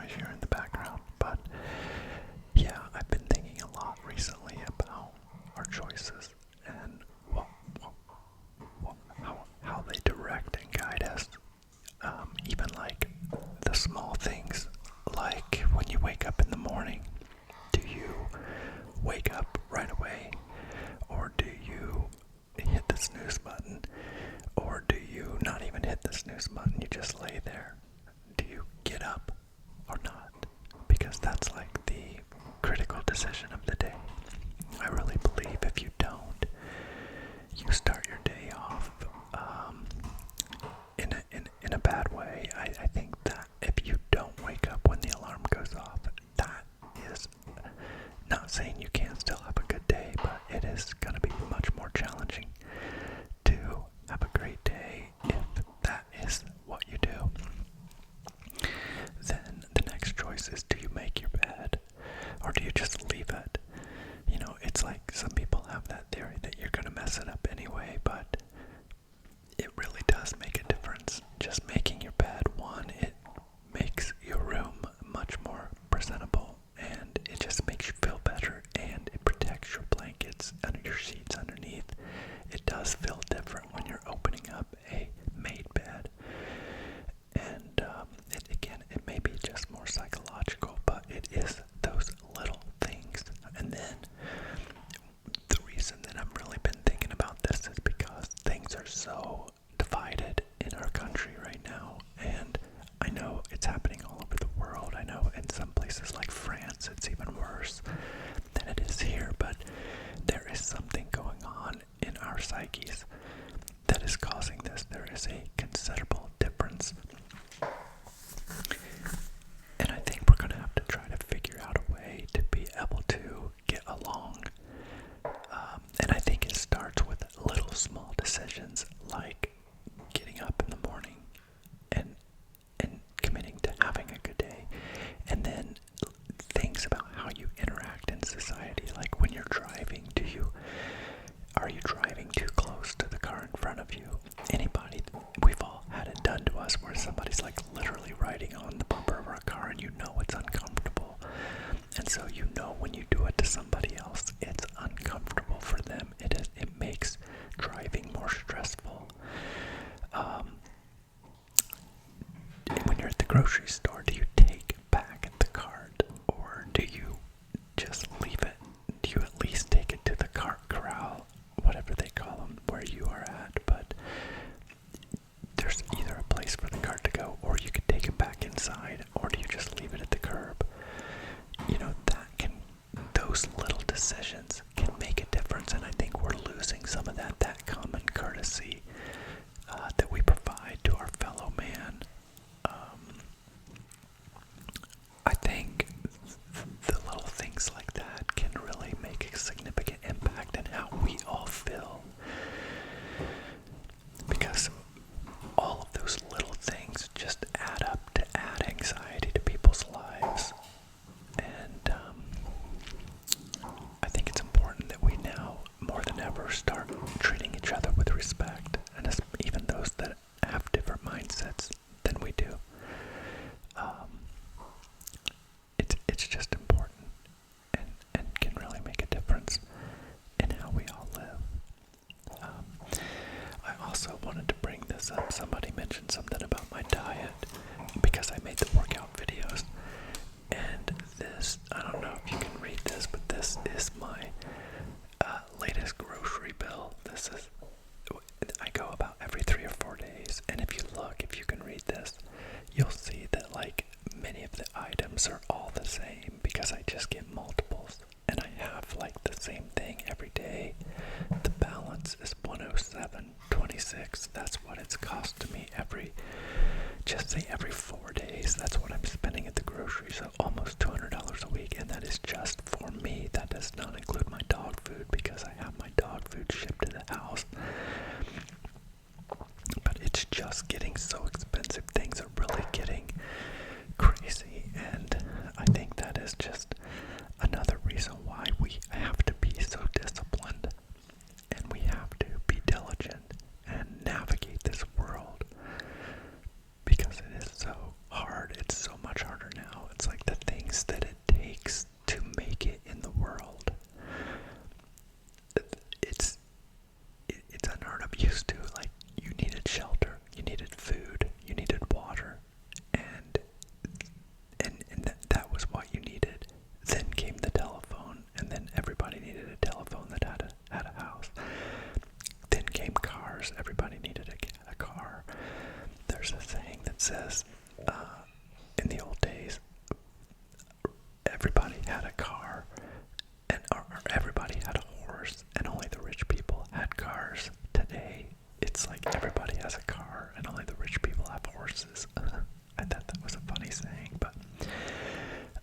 noise here in the background. But yeah, I've been thinking a lot recently about our choices and how they direct and guide us. Even like the small things, like when you wake up in the morning, do you wake up right away, or do you hit the snooze button, or do you not even hit the snooze button, you just lay there? Do you get up or not? Because that's like the critical decision of the day. I really believe if you don't, you start your day off in a bad way. I think that if you don't wake up when the alarm goes off, that is not saying you can't still have a good day, but it is going to be much more challenging to have a great day if that is what you do. Then the next choice is, do you make your bed, or do you just leave it? You know, it's like some people have that theory that you're going to mess it up anyway, but it really does make a difference. Just making your bed, one, it makes your room much more presentable, and it just makes you feel better, and it protects your blankets and your sheets underneath. It does feel different when you're opening up a made bed. And it may be just more psychological, but it is those little things. And then the reason that I've really been thinking about this is because things are so divided in our country right now, and I know it's happening all over the world. I know in some places like France it's even worse than it is here, but there is something going on in our psyches that is causing this. There is a considerable difference, and I think we're going to have to try to figure out a way to be able to get along. And I think it starts with little small decisions like getting up in the morning and committing to having a good day. And then things about how you interact in society, like when you're driving, are you driving too close to the car in front of you? We've all had it done to us where somebody's like literally riding on the bumper of our car, and you know it's uncomfortable. And so you know when you do it to somebody else, it's uncomfortable for them. It makes driving more stressful. When you're at the grocery store, do you take back the cart, or do you just leave it? Do you at least take it to the cart corral, whatever they call them, where you are at? But there's either a place for the cart to go, or you could take it back inside, or do you just leave it at the curb? You know, those little decisions can make a difference, and I think we're losing some of that common courtesy that we provide to our fellow man. I think the little things like that can really make a significant impact in how we all feel, because all of those little things just add up to add anxiety to people's lives. And I think it's important that we now, more than ever, start treating each other with respect, and even those that have different mindsets than we do. It's just important, and can really make a difference in how we all live. I also wanted to bring this up. Somebody mentioned something about my diet, because I made the workout videos, and this, I don't know if you can read this, but this is my latest grocery bill. I go about every 3 or 4 days, and if you can read this, you'll see that like many of the items are all the same, because I just get multiples, and I have like the same thing every day. The balance is 107.26. That's what it's cost to me every 4 days. That's what I'm spending at the grocery, so almost $200 a week, and that is just for me. That does not include my dog food, because I have my dog food shipped to the house. But it's just getting so expensive. Things are really getting crazy, and I think that is just another reason why we have to be so disciplined, and we have to be diligent and navigate this world, because it is had a car, and or everybody had a horse, and only the rich people had cars. Today, it's like everybody has a car, and only the rich people have horses. I thought that was a funny saying,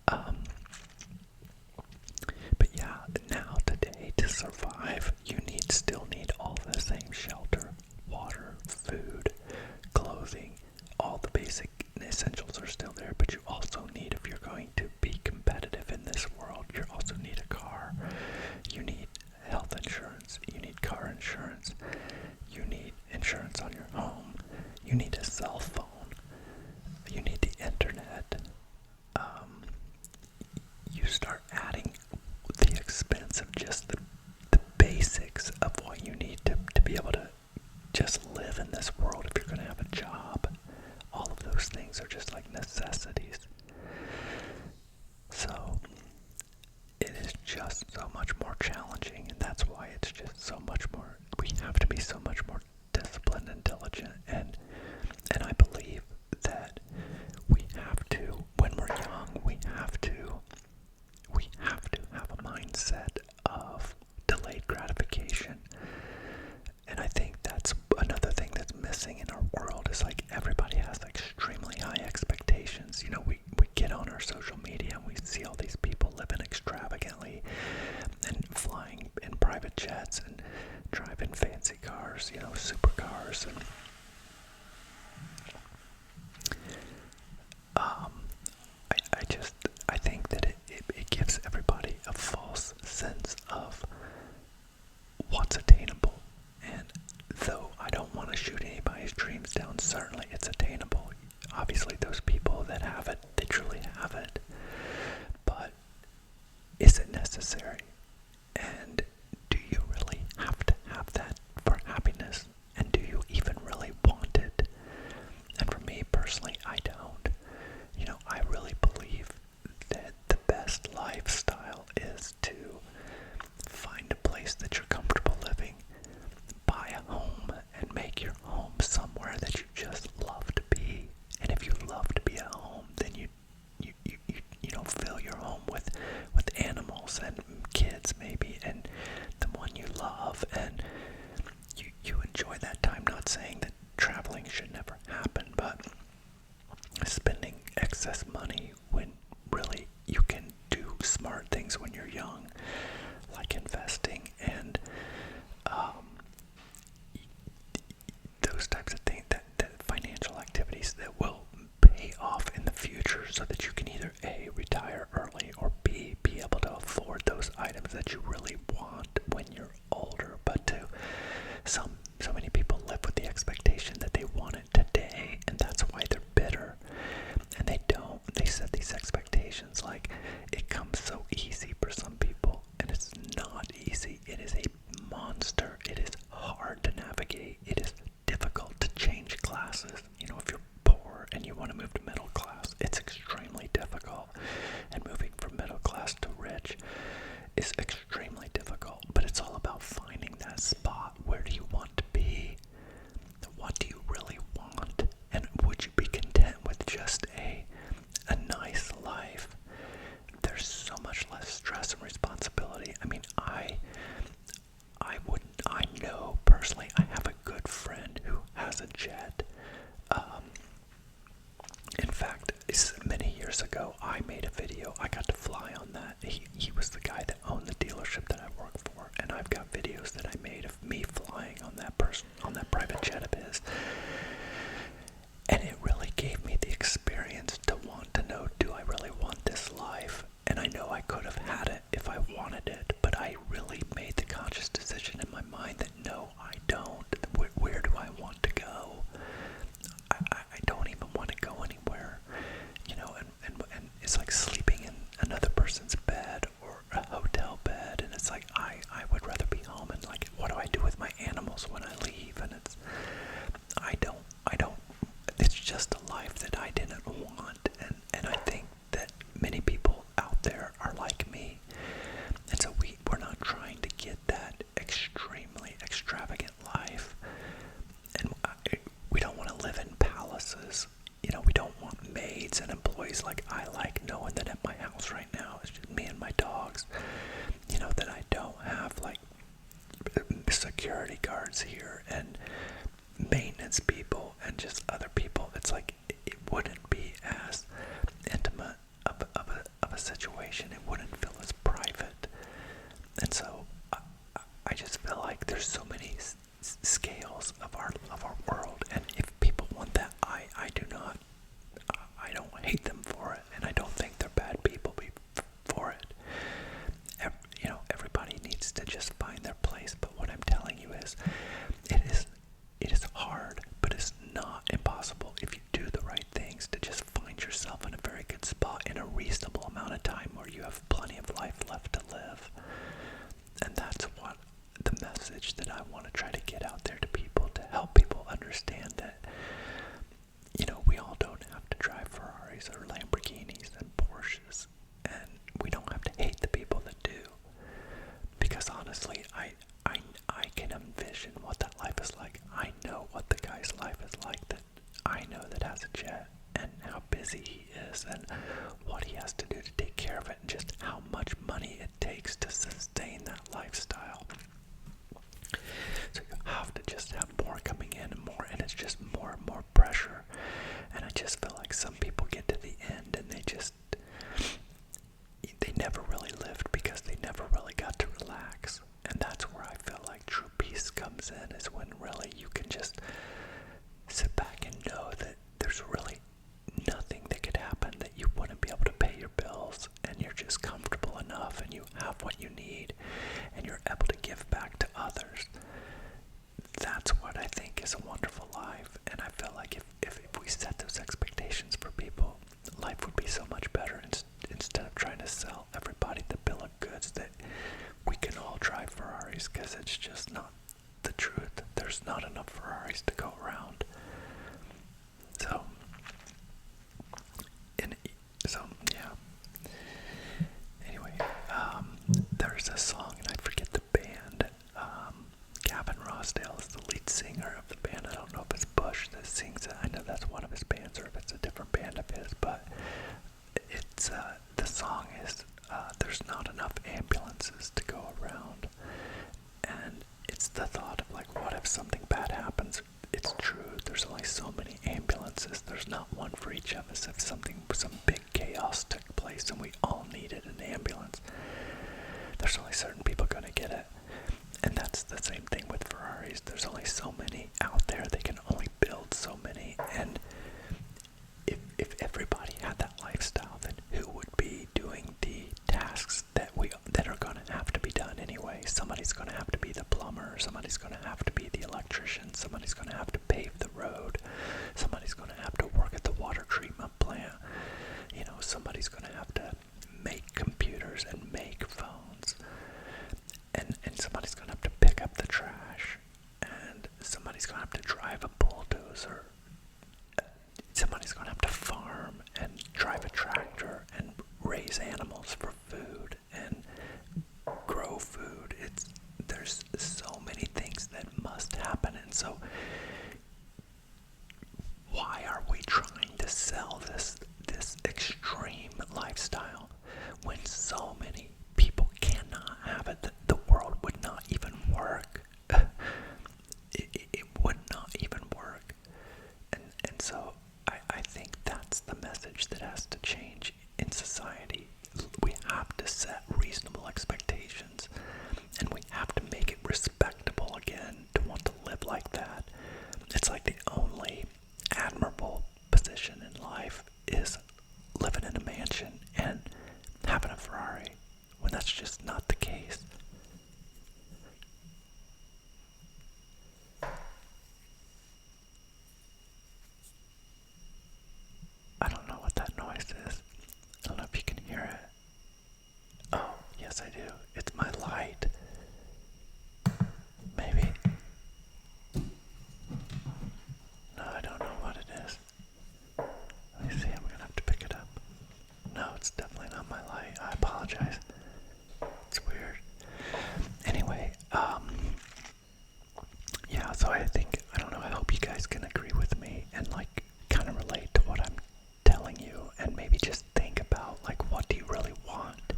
um, but yeah, now today to survive, you still need all the same shelter, water, food, clothing, all the basic essentials are still there, but you also need, if you're going to be competitive in this world, you also need a car. You need health insurance, you need car insurance, you need insurance on your home, you need a cell phone, you need the internet. You start adding the expense of just the basics of what you need to be able to just live in this world. If you're going to have a job, all of those things are just like necessities. So it is just so much more challenging, and that's why it's just so much more, we have to be so much more disciplined and diligent, and I believe that we have to, when we're young, we have to have a mindset of delayed gratification. And I think that's another thing that's missing in our world, is like everybody has extremely high expectations. You know, we get on our social media and we see all these people living extravagantly and flying in private jets and driving fancy cars, you know, supercars, and I think that it gives everybody a false sense of what's attainable. And though I don't want to shoot anybody's dreams down, certainly it's attainable. Obviously those people that have it, they truly have it. But is it necessary? And do you really have to have that for happiness? And do you even really want it? And for me personally, I don't. You know, I really believe that the best lifestyle is to find a place that you're comfortable living, buy a home, and make your home somewhere that you just love to be. And if you love to be at home, then you fill your home with animals and kids maybe, and the one you love, and you enjoy that time. Not saying that traveling should never happen, but spending excess money when really you can do smart things when you're young, like investing and those types of things, that financial activities that will pay off in the future, so that you can either A, retire early, or B, be able to afford those items that you really want when you're older. But so many people live with the expectation that they want it today, and that's why they're bitter. And they don't. They set these expectations like it comes so easy for some people, and it's not easy. It is a monster. It is hard to navigate. It is difficult to change classes. You know, if you're poor and you want to move to middle class, it's extremely difficult. And moving from middle class to rich is extremely difficult. But it's all about finding that spot. Where do you want to be? What do you really want? And would you be content with just a nice life? There's so much less stress and responsibility. I mean, I know personally, I have a good friend who has a jet. In fact, many years ago, I made a video. I got to fly on that. He was the guy that owned the dealership that I worked for, and I've got videos that I made of me flying on that private jet of his. And it really gave me the experience to want to know, do I really want this life? And I know I could have had it if I wanted it, but I really made the conscious decision in my mind that no, I don't. Where do I want to go? I don't even want to go anywhere, you know, and it's like sleeping in an what he has to do to take care of it and just how much money it takes to sustain that lifestyle. So you have to just have more coming in and more, and it's just more and more pressure. And I just feel like some people get to the end and they never really lived because they never really got to relax. And that's where I feel like true peace comes in, is when really you can just sit back and know that there's really nothing that could happen that you wouldn't be able to pay your bills, and you're just comfortable enough and you have what you need and you're able to give back to others. That's what I think is a wonderful life. And I feel like if we set those expectations for people, life would be so much better. Instead of trying to sell everybody the bill of goods that we can all drive Ferraris, because it's just not the truth. There's not enough Ferraris to go around. So yeah. Anyway, there's a song, and I forget the band. Gavin Rossdale is the lead singer of the band. I don't know if it's Bush that sings it. I know that's one of his bands, or if it's a different band of his, but it's the song is there's not enough ambulances to go around. And it's the thought of, like, what if something bad happens? It's true, there's only so many ambulances. There's not one for each of us. If some big chaos took place and we all needed an ambulance, there's only certain people going to get it. And that's the same thing with Ferraris. There's only so many out there. They can only build so many. And if everybody had that lifestyle, then who would be doing the tasks that are going to have to be done anyway? Somebody's going to have to be the plumber. Somebody's going to have to be the electrician. Somebody's going to have to pave the road. Somebody's going to have to work at the water treatment plant. Somebody's going to have to make computers and make phones. And somebody's going to have to pick up the trash. And somebody's going to have to drive a bulldozer. Somebody's going to have to farm and drive a tractor and raise animals for food and grow food. There's so many things that must happen. And so why are we trying to sell this extreme lifestyle when so many people cannot have it? The world would not even work. It would not even work. And so I think that's the message that has to change in society. We have to set reasonable expectations, and we have to make it respectable again to want to live like that. It's like the only admirable position in life is living in a mansion and having a Ferrari, when that's just not the case. I don't know what that noise is. I don't know if you can hear it. Oh, yes I do. It's my light. Maybe. No, I don't know what it is. Let me see, I'm gonna have to pick it up. No, it's definitely not my light. I apologize. It's weird. Anyway, yeah, so I don't know, I hope you guys can agree with me and kind of relate to what I'm telling you, and maybe just think about, what do you really want?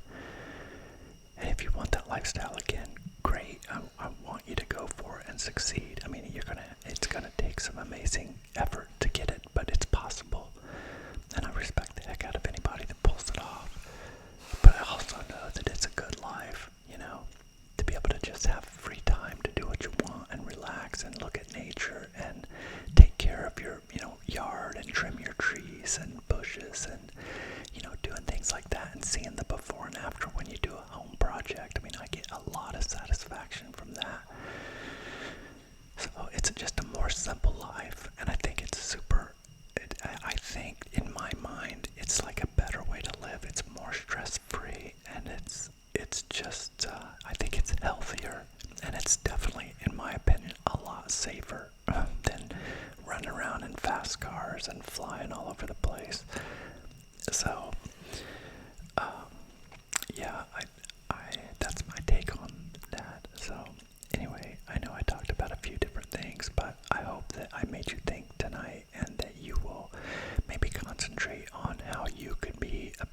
And if you want that lifestyle again, great. I want you to go for it and succeed. I mean, it's gonna take some amazing effort to get it, but it's possible. And I respect the heck out of anybody that pulls it off. But I also know that it's a good life, to be able to just have free time to do what you want and relax and look at nature and take care of your, yard and trim your trees and bushes and, doing things like that and seeing the before and after when you do a home project. I mean, I get a lot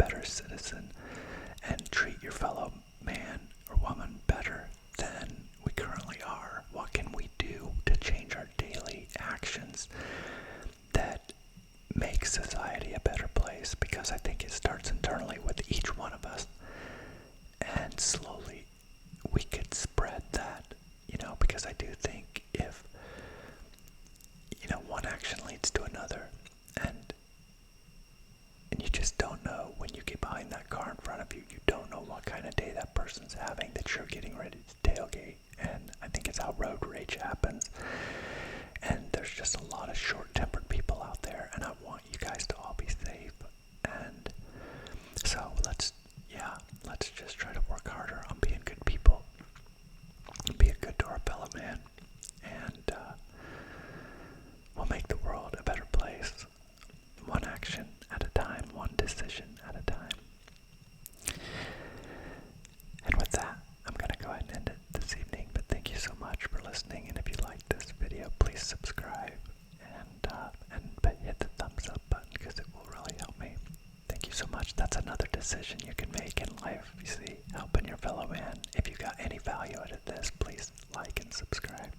better citizen and treat your fellow man or woman better than we currently are? What can we do to change our daily actions that make society a better place? Because I think it starts internally with each one of us, and slowly we could spread that, because I do think if, one action leads to another, and you just don't know when you get behind that car in front of you, you don't know what kind of day that person's having, that you're getting ready to tailgate. And I think it's how road rage happens. And there's just a lot of short-tempered people out there, and I want you guys to all be safe. And so let's just try to work harder on being good people, be a good to our fellow man, and we'll make the world a better place, one action at a time, one decision at a time. And with that, I'm going to go ahead and end it this evening, but thank you so much for listening, and if you liked this video, please subscribe and hit the thumbs up button, because it will really help me. Thank you so much. That's another decision you can make in life, you see, helping your fellow man. If you got any value out of this, please like and subscribe.